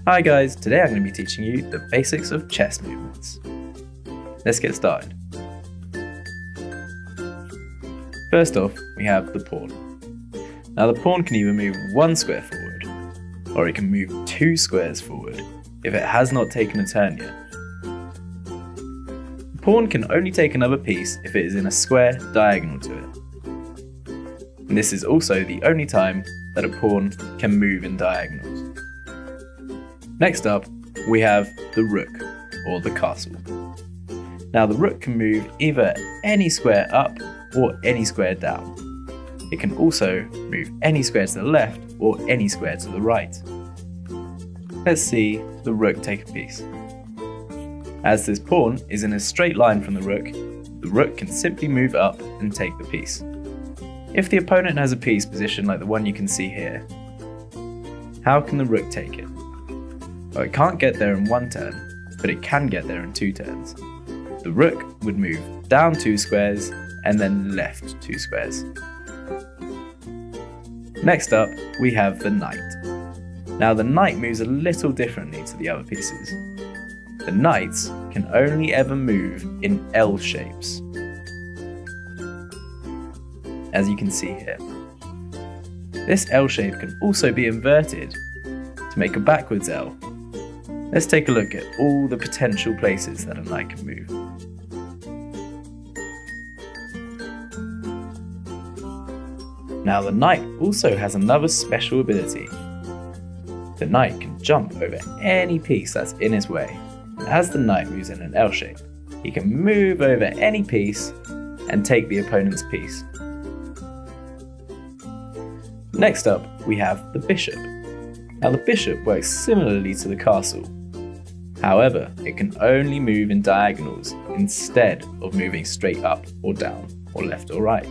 Hi guys, today I'm going to be teaching you the basics of chess movements. Let's get started. First off, we have the pawn. Now the pawn can either move 1 square forward, or it can move 2 squares forward if it has not taken a turn yet. The pawn can only take another piece if it is in a square diagonal to it. And this is also the only time that a pawn can move in diagonals. Next up, we have the rook, or the castle. Now the rook can move either any square up or any square down. It can also move any square to the left or any square to the right. Let's see the rook take a piece. As this pawn is in a straight line from the rook can simply move up and take the piece. If the opponent has a piece positioned like the one you can see here, how can the rook take it? Well, it can't get there in 1 turn, but it can get there in 2 turns. The rook would move down 2 squares and then left 2 squares. Next up, we have the knight. Now the knight moves a little differently to the other pieces. The knights can only ever move in L shapes, as you can see here. This L shape can also be inverted to make a backwards L. Let's take a look at all the potential places that a knight can move. Now the knight also has another special ability. The knight can jump over any piece that's in his way. And as the knight moves in an L shape, he can move over any piece and take the opponent's piece. Next up, we have the bishop. Now the bishop works similarly to the castle. However, it can only move in diagonals instead of moving straight up or down or left or right.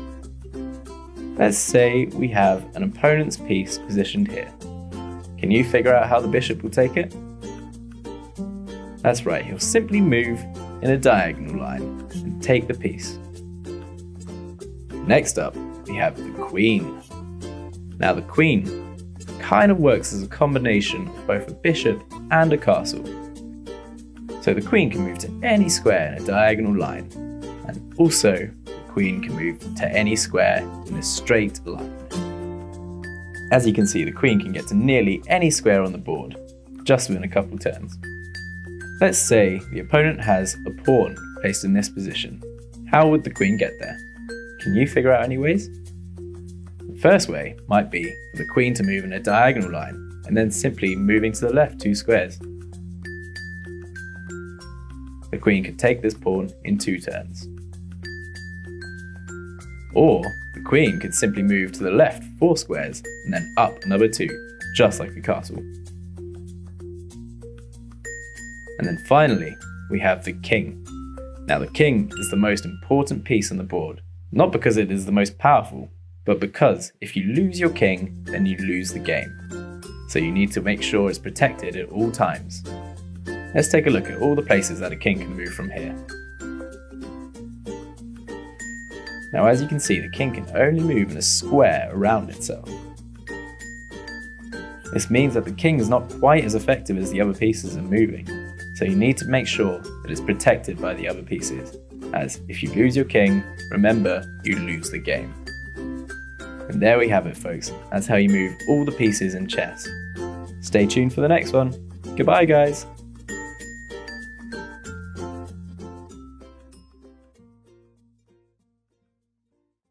Let's say we have an opponent's piece positioned here. Can you figure out how the bishop will take it? That's right, he'll simply move in a diagonal line and take the piece. Next up, we have the queen. Now the queen kind of works as a combination of both a bishop and a castle. So the queen can move to any square in a diagonal line, and also the queen can move to any square in a straight line. As you can see, the queen can get to nearly any square on the board, just within a couple turns. Let's say the opponent has a pawn placed in this position. How would the queen get there? Can you figure out any ways? The first way might be for the queen to move in a diagonal line, and then simply moving to the left 2 squares. The queen could take this pawn in 2 turns. Or the queen could simply move to the left 4 squares and then up another 2, just like a castle. And then finally, we have the king. Now the king is the most important piece on the board, not because it is the most powerful, but because if you lose your king, then you lose the game. So you need to make sure it's protected at all times. Let's take a look at all the places that a king can move from here. Now as you can see, the king can only move in a square around itself. This means that the king is not quite as effective as the other pieces in moving, so you need to make sure that it's protected by the other pieces, as if you lose your king, remember, you lose the game. And there we have it folks, that's how you move all the pieces in chess. Stay tuned for the next one. Goodbye guys!